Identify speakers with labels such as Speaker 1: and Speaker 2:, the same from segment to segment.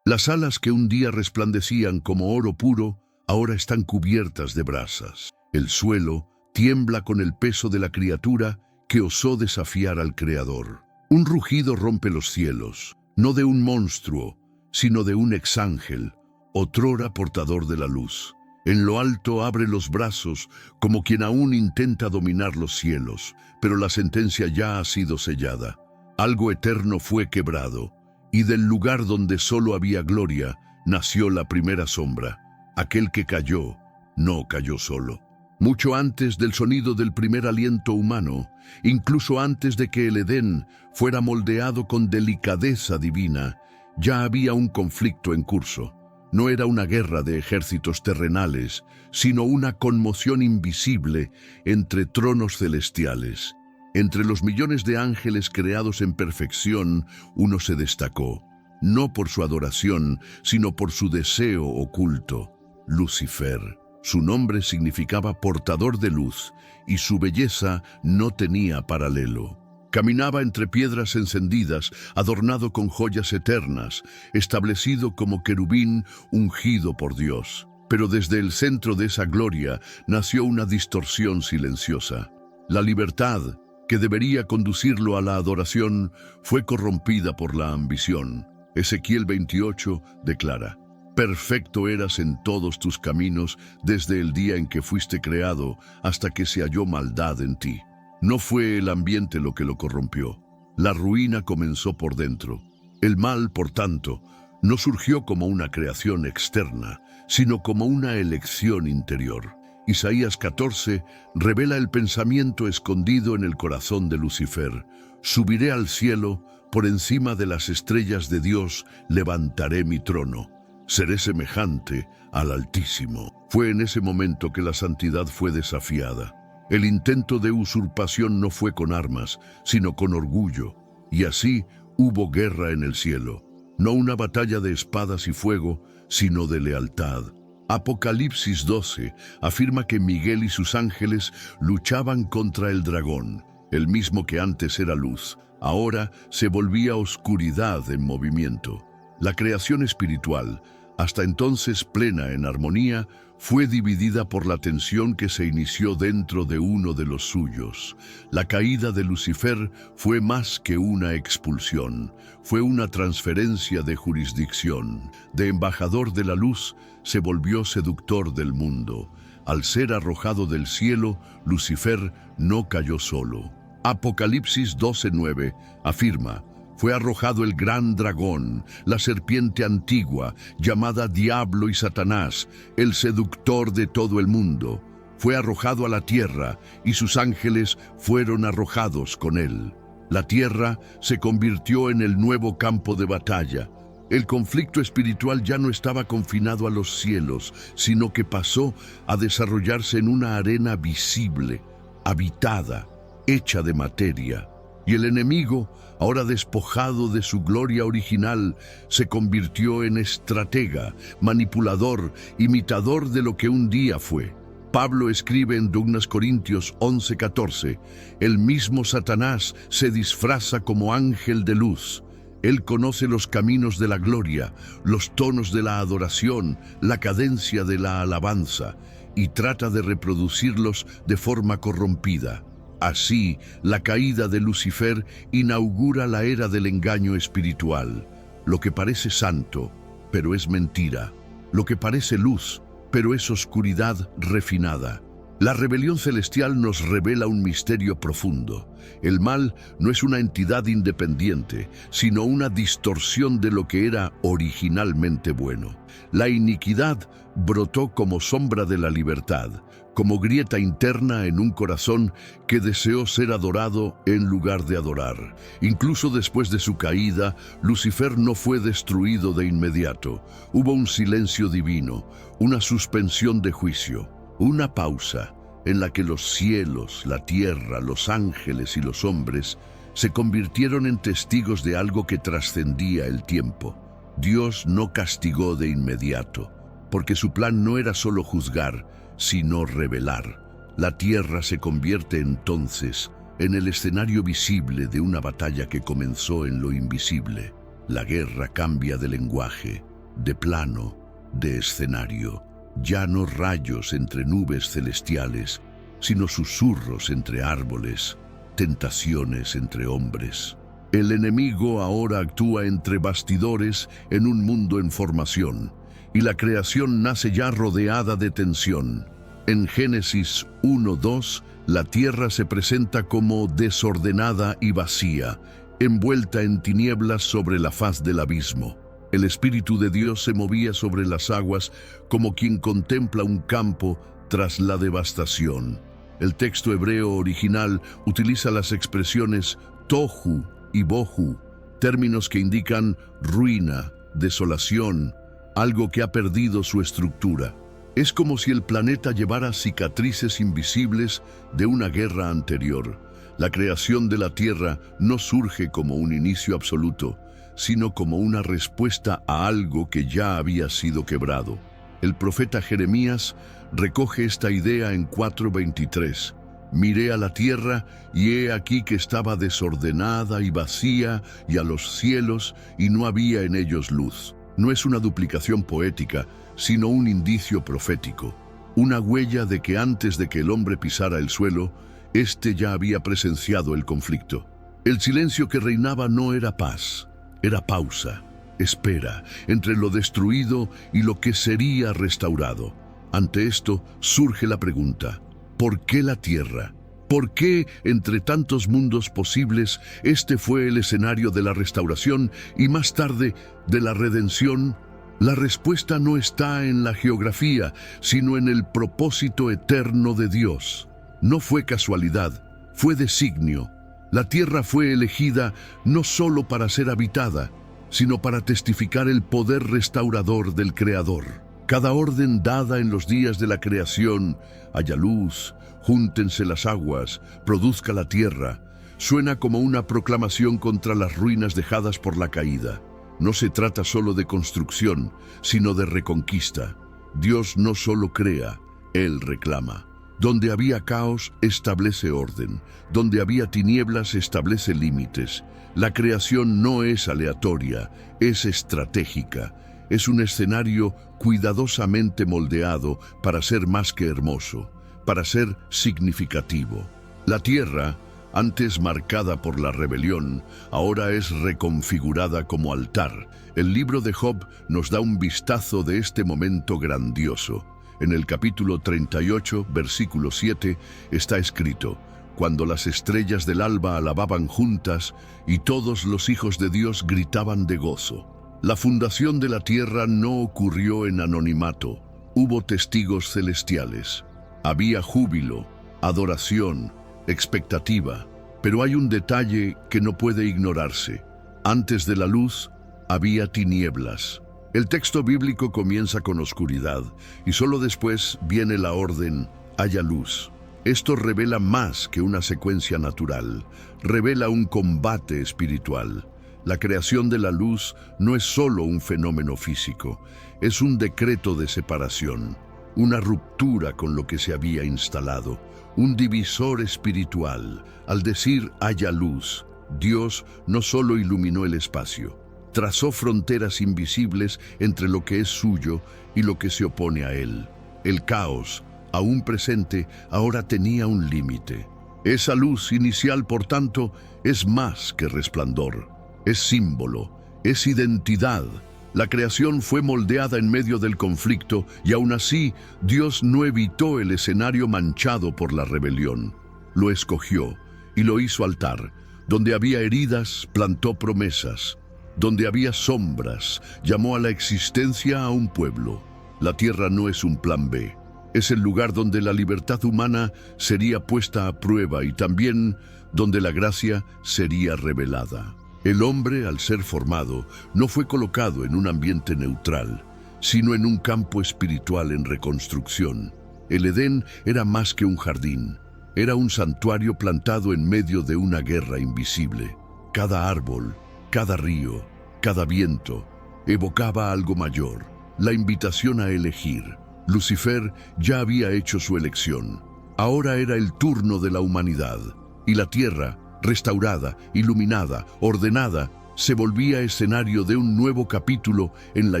Speaker 1: Las alas que un día resplandecían como oro puro, ahora están cubiertas de brasas. El suelo tiembla con el peso de la criatura que osó desafiar al Creador. Un rugido rompe los cielos, no de un monstruo, sino de un exángel, otrora portador de la luz. En lo alto abre los brazos como quien aún intenta dominar los cielos, pero la sentencia ya ha sido sellada. Algo eterno fue quebrado, y del lugar donde solo había gloria, nació la primera sombra. Aquel que cayó, no cayó solo. Mucho antes del sonido del primer aliento humano, incluso antes de que el Edén fuera moldeado con delicadeza divina, ya había un conflicto en curso. No era una guerra de ejércitos terrenales, sino una conmoción invisible entre tronos celestiales. Entre los millones de ángeles creados en perfección, uno se destacó, no por su adoración, sino por su deseo oculto: Lucifer. Su nombre significaba portador de luz, y su belleza no tenía paralelo. Caminaba entre piedras encendidas, adornado con joyas eternas, establecido como querubín ungido por Dios. Pero desde el centro de esa gloria nació una distorsión silenciosa. La libertad, que debería conducirlo a la adoración, fue corrompida por la ambición. Ezequiel 28 declara: perfecto eras en todos tus caminos desde el día en que fuiste creado hasta que se halló maldad en ti. No fue el ambiente lo que lo corrompió. La ruina comenzó por dentro. El mal, por tanto, no surgió como una creación externa, sino como una elección interior. Isaías 14 revela el pensamiento escondido en el corazón de Lucifer: subiré al cielo, por encima de las estrellas de Dios levantaré mi trono. Seré semejante al Altísimo. Fue en ese momento que la santidad fue desafiada. El intento de usurpación no fue con armas, sino con orgullo, y así hubo guerra en el cielo. No una batalla de espadas y fuego, sino de lealtad. Apocalipsis 12 afirma que Miguel y sus ángeles luchaban contra el dragón, el mismo que antes era luz. Ahora se volvía oscuridad en movimiento. La creación espiritual, hasta entonces plena en armonía, fue dividida por la tensión que se inició dentro de uno de los suyos. La caída de Lucifer fue más que una expulsión, fue una transferencia de jurisdicción. De embajador de la luz se volvió seductor del mundo. Al ser arrojado del cielo, Lucifer no cayó solo. Apocalipsis 12:9 afirma: fue arrojado el gran dragón, la serpiente antigua, llamada Diablo y Satanás, el seductor de todo el mundo. Fue arrojado a la tierra, y sus ángeles fueron arrojados con él. La tierra se convirtió en el nuevo campo de batalla. El conflicto espiritual ya no estaba confinado a los cielos, sino que pasó a desarrollarse en una arena visible, habitada, hecha de materia. Y el enemigo, ahora despojado de su gloria original, se convirtió en estratega, manipulador, imitador de lo que un día fue. Pablo escribe en 2 Corintios 11:14, el mismo Satanás se disfraza como ángel de luz. Él conoce los caminos de la gloria, los tonos de la adoración, la cadencia de la alabanza, y trata de reproducirlos de forma corrompida. Así, la caída de Lucifer inaugura la era del engaño espiritual. Lo que parece santo, pero es mentira. Lo que parece luz, pero es oscuridad refinada. La rebelión celestial nos revela un misterio profundo. El mal no es una entidad independiente, sino una distorsión de lo que era originalmente bueno. La iniquidad brotó como sombra de la libertad, como grieta interna en un corazón que deseó ser adorado en lugar de adorar. Incluso después de su caída, Lucifer no fue destruido de inmediato. Hubo un silencio divino, una suspensión de juicio, una pausa en la que los cielos, la tierra, los ángeles y los hombres se convirtieron en testigos de algo que trascendía el tiempo. Dios no castigó de inmediato, porque su plan no era solo juzgar, sino revelar. La tierra se convierte entonces en el escenario visible de una batalla que comenzó en lo invisible. La guerra cambia de lenguaje. de plano, de escenario. Ya no rayos entre nubes celestiales, sino susurros entre árboles, tentaciones entre hombres. El enemigo ahora actúa entre bastidores en un mundo en formación, y la creación nace ya rodeada de tensión. En Génesis 1:2, la tierra se presenta como desordenada y vacía, envuelta en tinieblas sobre la faz del abismo. El Espíritu de Dios se movía sobre las aguas como quien contempla un campo tras la devastación. El texto hebreo original utiliza las expresiones tohu y bohu, términos que indican ruina, desolación, algo que ha perdido su estructura. Es como si el planeta llevara cicatrices invisibles de una guerra anterior. La creación de la Tierra no surge como un inicio absoluto, sino como una respuesta a algo que ya había sido quebrado. El profeta Jeremías recoge esta idea en 4:23. Miré a la tierra y he aquí que estaba desordenada y vacía, y a los cielos, y no había en ellos luz. No es una duplicación poética, sino un indicio profético, una huella de que antes de que el hombre pisara el suelo, éste ya había presenciado el conflicto. El silencio que reinaba no era paz, era pausa, espera, entre lo destruido y lo que sería restaurado. Ante esto surge la pregunta: ¿por qué la tierra? ¿Por qué, entre tantos mundos posibles, este fue el escenario de la restauración y más tarde de la redención? La respuesta no está en la geografía, sino en el propósito eterno de Dios. No fue casualidad, fue designio. La tierra fue elegida no solo para ser habitada, sino para testificar el poder restaurador del Creador. Cada orden dada en los días de la creación, haya luz, júntense las aguas, produzca la tierra, suena como una proclamación contra las ruinas dejadas por la caída. No se trata solo de construcción, sino de reconquista. Dios no solo crea, Él reclama. Donde había caos, establece orden. Donde había tinieblas, establece límites. La creación no es aleatoria, es estratégica. Es un escenario cuidadosamente moldeado para ser más que hermoso, para ser significativo. La tierra, antes marcada por la rebelión, ahora es reconfigurada como altar. El libro de Job nos da un vistazo de este momento grandioso. En el capítulo 38, versículo 7, está escrito: cuando las estrellas del alba alababan juntas y todos los hijos de Dios gritaban de gozo. La fundación de la tierra no ocurrió en anonimato. Hubo testigos celestiales. Había júbilo, adoración, expectativa. Pero hay un detalle que no puede ignorarse. Antes de la luz, había tinieblas. El texto bíblico comienza con oscuridad y solo después viene la orden: haya luz. Esto revela más que una secuencia natural, revela un combate espiritual. La creación de la luz no es solo un fenómeno físico, es un decreto de separación, una ruptura con lo que se había instalado, un divisor espiritual. Al decir haya luz, Dios no solo iluminó el espacio, trazó fronteras invisibles entre lo que es suyo y lo que se opone a él. El caos, aún presente, ahora tenía un límite. Esa luz inicial, por tanto, es más que resplandor. Es símbolo, es identidad. La creación fue moldeada en medio del conflicto y aún así Dios no evitó el escenario manchado por la rebelión. Lo escogió y lo hizo altar. Donde había heridas, plantó promesas. Donde había sombras, llamó a la existencia a un pueblo. La tierra no es un plan B. Es el lugar donde la libertad humana sería puesta a prueba y también donde la gracia sería revelada. El hombre, al ser formado, no fue colocado en un ambiente neutral, sino en un campo espiritual en reconstrucción. El Edén era más que un jardín, era un santuario plantado en medio de una guerra invisible. Cada árbol, cada río, cada viento, evocaba algo mayor, la invitación a elegir. Lucifer ya había hecho su elección. Ahora era el turno de la humanidad, y la tierra, restaurada, iluminada, ordenada, se volvía escenario de un nuevo capítulo en la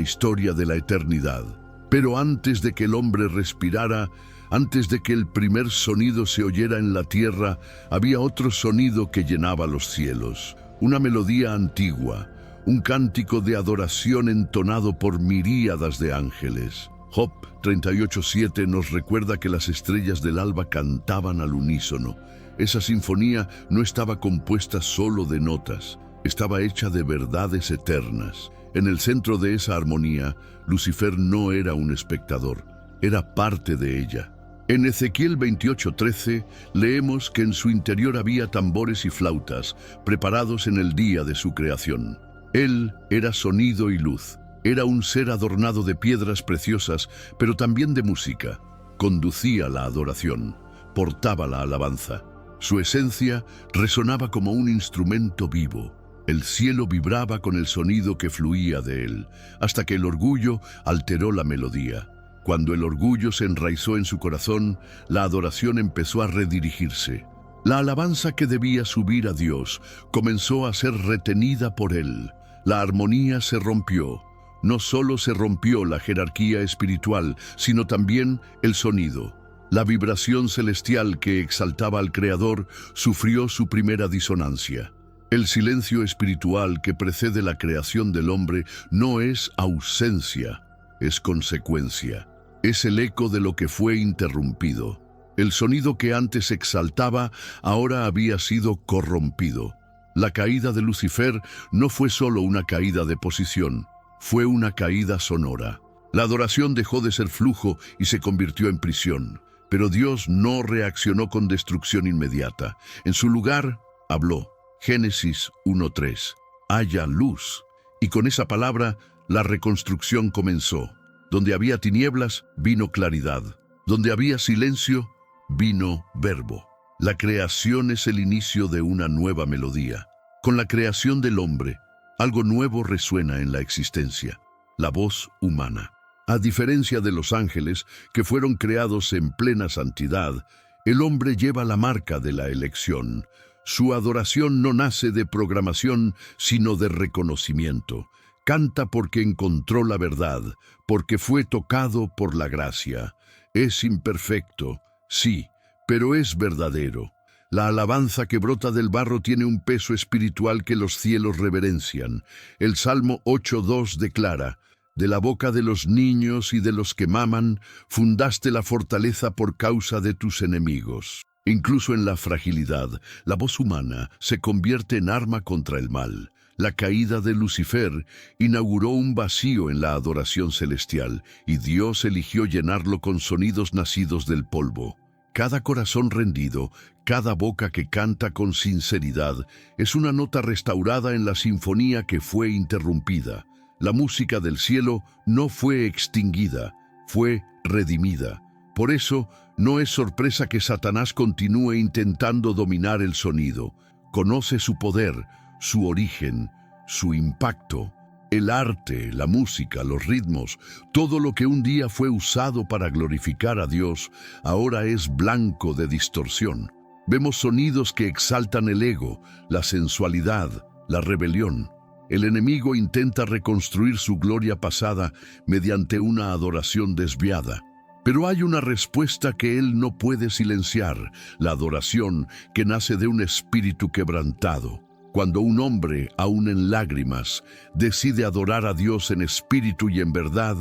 Speaker 1: historia de la eternidad. Pero antes de que el hombre respirara, antes de que el primer sonido se oyera en la tierra, había otro sonido que llenaba los cielos. Una melodía antigua, un cántico de adoración entonado por miríadas de ángeles. Job 38:7 nos recuerda que las estrellas del alba cantaban al unísono. Esa sinfonía no estaba compuesta solo de notas, estaba hecha de verdades eternas. En el centro de esa armonía, Lucifer no era un espectador, era parte de ella. En Ezequiel 28:13 leemos que en su interior había tambores y flautas, preparados en el día de su creación. Él era sonido y luz, era un ser adornado de piedras preciosas, pero también de música. Conducía la adoración, portaba la alabanza. Su esencia resonaba como un instrumento vivo. El cielo vibraba con el sonido que fluía de él, hasta que el orgullo alteró la melodía. Cuando el orgullo se enraizó en su corazón, la adoración empezó a redirigirse. La alabanza que debía subir a Dios comenzó a ser retenida por él. La armonía se rompió. No solo se rompió la jerarquía espiritual, sino también el sonido. La vibración celestial que exaltaba al Creador sufrió su primera disonancia. El silencio espiritual que precede la creación del hombre no es ausencia, es consecuencia. Es el eco de lo que fue interrumpido. El sonido que antes exaltaba ahora había sido corrompido. La caída de Lucifer no fue solo una caída de posición, fue una caída sonora. La adoración dejó de ser flujo y se convirtió en prisión. Pero Dios no reaccionó con destrucción inmediata. En su lugar, habló. Génesis 1:3. Haya luz. Y con esa palabra, la reconstrucción comenzó. Donde había tinieblas, vino claridad. Donde había silencio, vino verbo. La creación es el inicio de una nueva melodía. Con la creación del hombre, algo nuevo resuena en la existencia. La voz humana. A diferencia de los ángeles, que fueron creados en plena santidad, el hombre lleva la marca de la elección. Su adoración no nace de programación, sino de reconocimiento. Canta porque encontró la verdad, porque fue tocado por la gracia. Es imperfecto, sí, pero es verdadero. La alabanza que brota del barro tiene un peso espiritual que los cielos reverencian. El Salmo 8:2 declara: de la boca de los niños y de los que maman, fundaste la fortaleza por causa de tus enemigos. Incluso en la fragilidad, la voz humana se convierte en arma contra el mal. La caída de Lucifer inauguró un vacío en la adoración celestial, y Dios eligió llenarlo con sonidos nacidos del polvo. Cada corazón rendido, cada boca que canta con sinceridad, es una nota restaurada en la sinfonía que fue interrumpida. La música del cielo no fue extinguida, fue redimida. Por eso, no es sorpresa que Satanás continúe intentando dominar el sonido. Conoce su poder, su origen, su impacto. El arte, la música, los ritmos, todo lo que un día fue usado para glorificar a Dios, ahora es blanco de distorsión. Vemos sonidos que exaltan el ego, la sensualidad, la rebelión. El enemigo intenta reconstruir su gloria pasada mediante una adoración desviada. Pero hay una respuesta que él no puede silenciar, la adoración que nace de un espíritu quebrantado. Cuando un hombre, aún en lágrimas, decide adorar a Dios en espíritu y en verdad,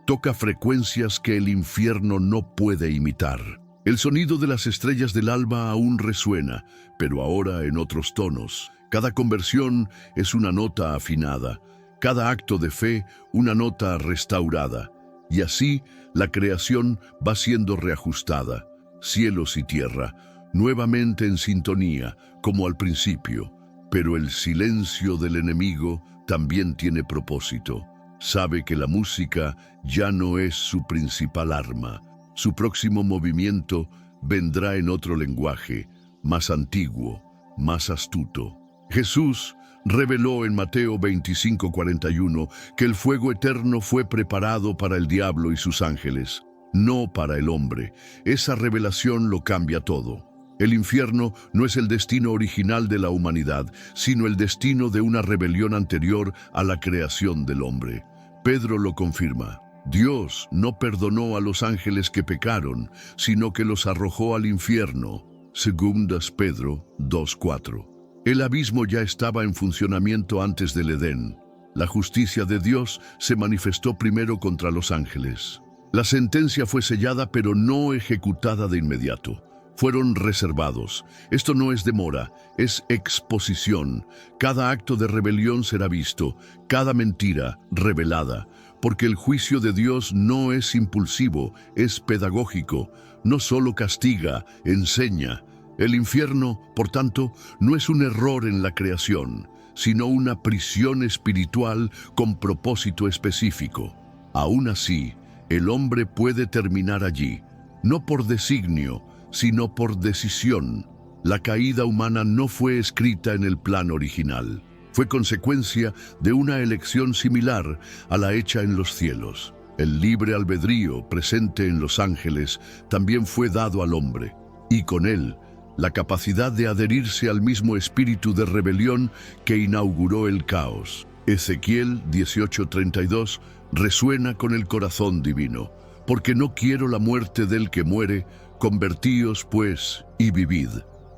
Speaker 1: toca frecuencias que el infierno no puede imitar. El sonido de las estrellas del alba aún resuena, pero ahora en otros tonos. Cada conversión es una nota afinada, cada acto de fe una nota restaurada. Y así la creación va siendo reajustada, cielos y tierra, nuevamente en sintonía, como al principio. Pero el silencio del enemigo también tiene propósito. Sabe que la música ya no es su principal arma. Su próximo movimiento vendrá en otro lenguaje, más antiguo, más astuto. Jesús reveló en Mateo 25:41 que el fuego eterno fue preparado para el diablo y sus ángeles, no para el hombre. Esa revelación lo cambia todo. El infierno no es el destino original de la humanidad, sino el destino de una rebelión anterior a la creación del hombre. Pedro lo confirma. Dios no perdonó a los ángeles que pecaron, sino que los arrojó al infierno. Segundas Pedro 2:4. El abismo ya estaba en funcionamiento antes del Edén. La justicia de Dios se manifestó primero contra los ángeles. La sentencia fue sellada pero no ejecutada de inmediato. Fueron reservados. Esto no es demora, es exposición. Cada acto de rebelión será visto, cada mentira revelada, porque el juicio de Dios no es impulsivo, es pedagógico. No solo castiga, enseña. El infierno, por tanto, no es un error en la creación, sino una prisión espiritual con propósito específico. Aún así, el hombre puede terminar allí, no por designio, sino por decisión. La caída humana no fue escrita en el plan original. Fue consecuencia de una elección similar a la hecha en los cielos. El libre albedrío presente en los ángeles también fue dado al hombre, y con él, la capacidad de adherirse al mismo espíritu de rebelión que inauguró el caos. Ezequiel 18:32 resuena con el corazón divino. Porque no quiero la muerte del que muere, convertíos pues y vivid.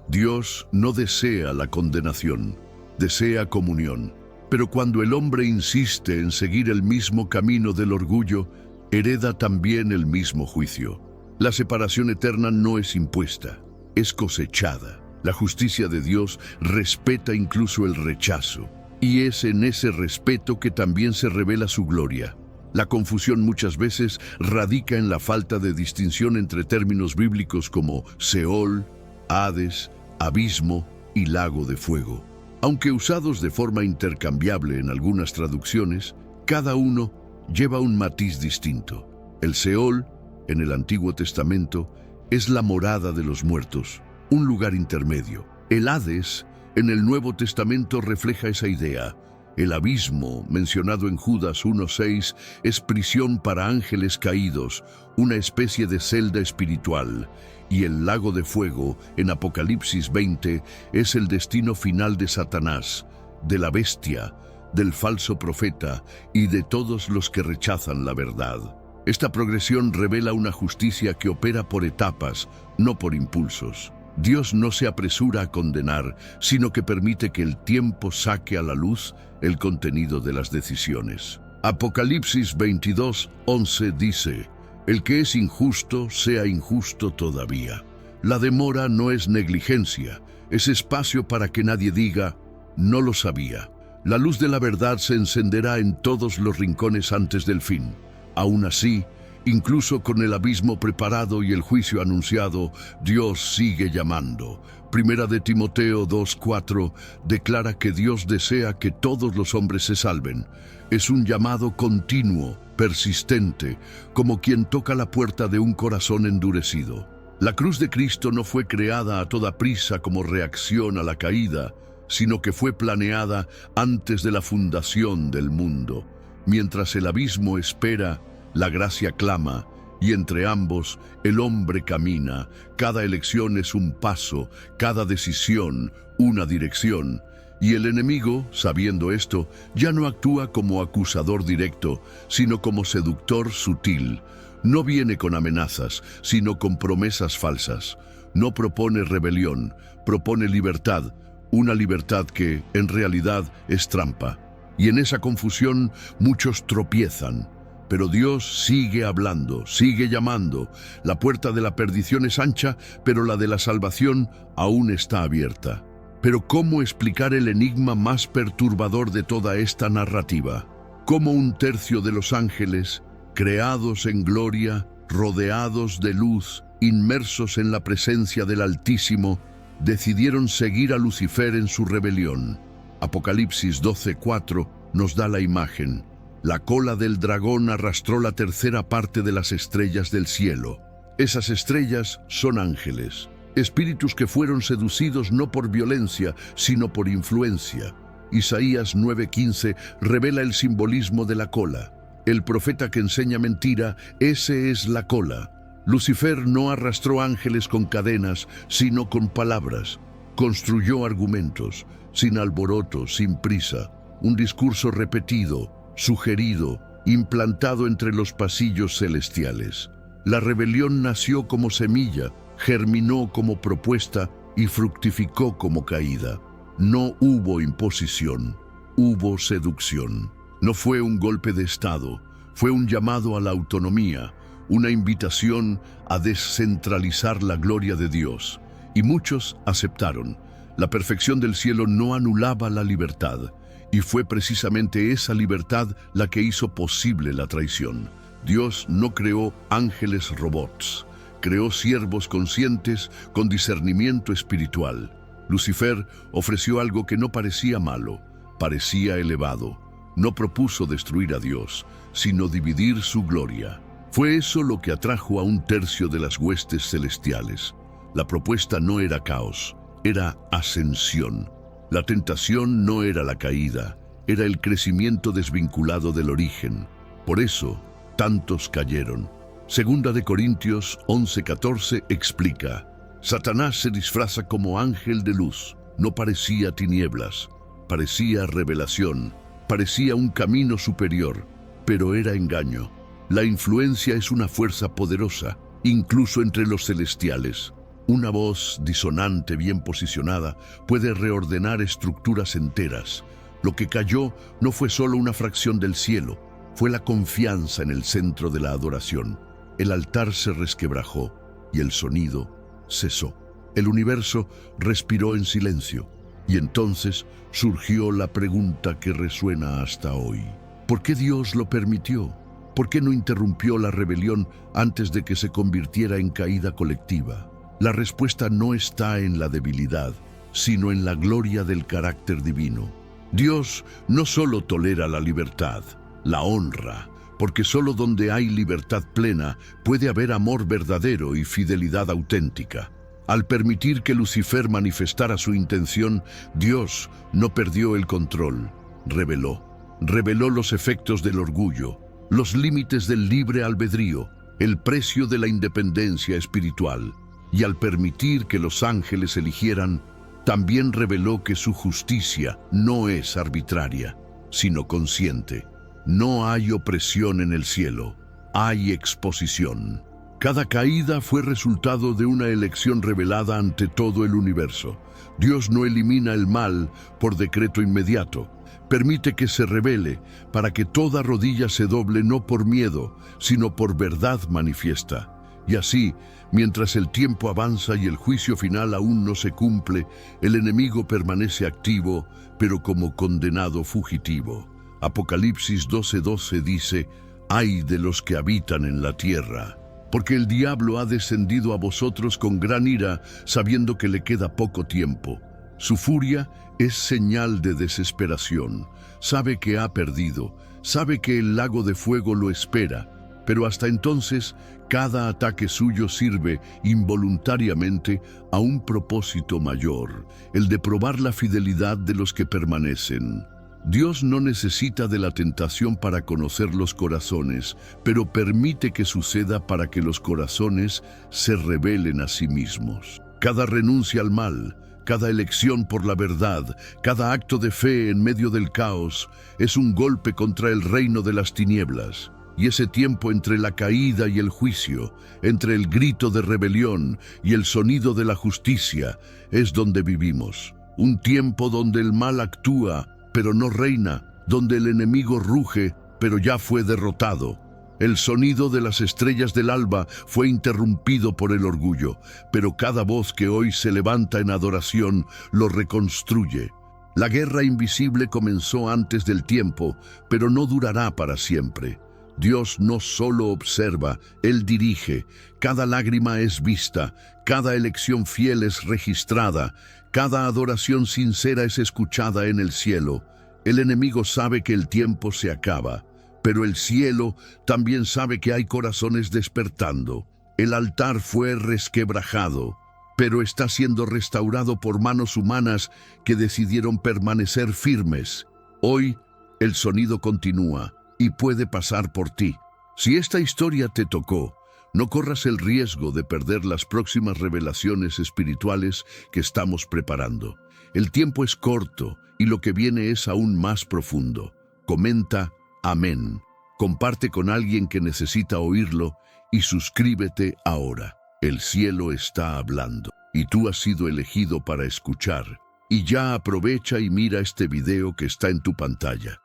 Speaker 1: Dios no desea la condenación, desea comunión. Pero cuando el hombre insiste en seguir el mismo camino del orgullo, hereda también el mismo juicio. La separación eterna no es impuesta, es cosechada. La justicia de Dios respeta incluso el rechazo, y es en ese respeto que también se revela su gloria. La confusión muchas veces radica en la falta de distinción entre términos bíblicos como Seol, Hades, abismo y lago de fuego. Aunque usados de forma intercambiable en algunas traducciones, cada uno lleva un matiz distinto. El Seol, en el Antiguo Testamento, es la morada de los muertos, un lugar intermedio. El Hades, en el Nuevo Testamento, refleja esa idea. El abismo, mencionado en Judas 1:6, es prisión para ángeles caídos, una especie de celda espiritual. Y el lago de fuego, en Apocalipsis 20, es el destino final de Satanás, de la bestia, del falso profeta y de todos los que rechazan la verdad. Esta progresión revela una justicia que opera por etapas, no por impulsos. Dios no se apresura a condenar, sino que permite que el tiempo saque a la luz el contenido de las decisiones. Apocalipsis 22:11 dice: el que es injusto, sea injusto todavía. La demora no es negligencia, es espacio para que nadie diga, no lo sabía. La luz de la verdad se encenderá en todos los rincones antes del fin. Aún así, incluso con el abismo preparado y el juicio anunciado, Dios sigue llamando. Primera de Timoteo 2:4 declara que Dios desea que todos los hombres se salven. Es un llamado continuo, persistente, como quien toca la puerta de un corazón endurecido. La cruz de Cristo no fue creada a toda prisa como reacción a la caída, sino que fue planeada antes de la fundación del mundo. Mientras el abismo espera, la gracia clama, y entre ambos el hombre camina. Cada elección es un paso, cada decisión una dirección. Y el enemigo, sabiendo esto, ya no actúa como acusador directo, sino como seductor sutil. No viene con amenazas, sino con promesas falsas. No propone rebelión, propone libertad, una libertad que, en realidad, es trampa. Y en esa confusión muchos tropiezan. Pero Dios sigue hablando, sigue llamando. La puerta de la perdición es ancha, pero la de la salvación aún está abierta. Pero ¿cómo explicar el enigma más perturbador de toda esta narrativa? ¿Cómo un tercio de los ángeles, creados en gloria, rodeados de luz, inmersos en la presencia del Altísimo, decidieron seguir a Lucifer en su rebelión? Apocalipsis 12:4 nos da la imagen. La cola del dragón arrastró la tercera parte de las estrellas del cielo. Esas estrellas son ángeles, espíritus que fueron seducidos no por violencia, sino por influencia. Isaías 9:15 revela el simbolismo de la cola. El profeta que enseña mentira, ese es la cola. Lucifer no arrastró ángeles con cadenas, sino con palabras. Construyó argumentos, sin alboroto, sin prisa, un discurso repetido, sugerido, implantado entre los pasillos celestiales. La rebelión nació como semilla, germinó como propuesta y fructificó como caída. No hubo imposición, hubo seducción. No fue un golpe de Estado, fue un llamado a la autonomía, una invitación a descentralizar la gloria de Dios. Y muchos aceptaron. La perfección del cielo no anulaba la libertad, y fue precisamente esa libertad la que hizo posible la traición. Dios no creó ángeles robots, creó siervos conscientes con discernimiento espiritual. Lucifer ofreció algo que no parecía malo, parecía elevado. No propuso destruir a Dios, sino dividir su gloria. Fue eso lo que atrajo a un tercio de las huestes celestiales. La propuesta no era caos, era ascensión. La tentación no era la caída, era el crecimiento desvinculado del origen. Por eso, tantos cayeron. Segunda de Corintios 11:14 explica: Satanás se disfraza como ángel de luz. No parecía tinieblas, parecía revelación, parecía un camino superior, pero era engaño. La influencia es una fuerza poderosa, incluso entre los celestiales. Una voz disonante bien posicionada puede reordenar estructuras enteras. Lo que cayó no fue solo una fracción del cielo, fue la confianza en el centro de la adoración. El altar se resquebrajó y el sonido cesó. El universo respiró en silencio y entonces surgió la pregunta que resuena hasta hoy. ¿Por qué Dios lo permitió? ¿Por qué no interrumpió la rebelión antes de que se convirtiera en caída colectiva? La respuesta no está en la debilidad, sino en la gloria del carácter divino. Dios no solo tolera la libertad, la honra, porque solo donde hay libertad plena puede haber amor verdadero y fidelidad auténtica. Al permitir que Lucifer manifestara su intención, Dios no perdió el control, reveló los efectos del orgullo, los límites del libre albedrío, el precio de la independencia espiritual. Y al permitir que los ángeles eligieran, también reveló que su justicia no es arbitraria, sino consciente. No hay opresión en el cielo, hay exposición. Cada caída fue resultado de una elección revelada ante todo el universo. Dios no elimina el mal por decreto inmediato. Permite que se revele para que toda rodilla se doble no por miedo, sino por verdad manifiesta. Y así, mientras el tiempo avanza y el juicio final aún no se cumple, el enemigo permanece activo, pero como condenado fugitivo. Apocalipsis 12:12 dice: «Ay de los que habitan en la tierra, porque el diablo ha descendido a vosotros con gran ira, sabiendo que le queda poco tiempo. Su furia es señal de desesperación. Sabe que ha perdido, sabe que el lago de fuego lo espera, pero hasta entonces cada ataque suyo sirve involuntariamente a un propósito mayor, el de probar la fidelidad de los que permanecen. Dios no necesita de la tentación para conocer los corazones, pero permite que suceda para que los corazones se rebelen a sí mismos. Cada renuncia al mal, cada elección por la verdad, cada acto de fe en medio del caos, es un golpe contra el reino de las tinieblas. Y ese tiempo entre la caída y el juicio, entre el grito de rebelión y el sonido de la justicia, es donde vivimos. Un tiempo donde el mal actúa, pero no reina, donde el enemigo ruge, pero ya fue derrotado. El sonido de las estrellas del alba fue interrumpido por el orgullo, pero cada voz que hoy se levanta en adoración lo reconstruye. La guerra invisible comenzó antes del tiempo, pero no durará para siempre. Dios no solo observa, Él dirige. Cada lágrima es vista, cada elección fiel es registrada, cada adoración sincera es escuchada en el cielo. El enemigo sabe que el tiempo se acaba, pero el cielo también sabe que hay corazones despertando. El altar fue resquebrajado, pero está siendo restaurado por manos humanas que decidieron permanecer firmes. Hoy, el sonido continúa y puede pasar por ti. Si esta historia te tocó, No corras el riesgo de perder las próximas revelaciones espirituales que estamos preparando. El tiempo es corto y lo que viene es aún más profundo. Comenta amén. Comparte con alguien que necesita oírlo y suscríbete ahora. El cielo está hablando y tú has sido elegido para escuchar. Y ya aprovecha y mira este video que está en tu pantalla.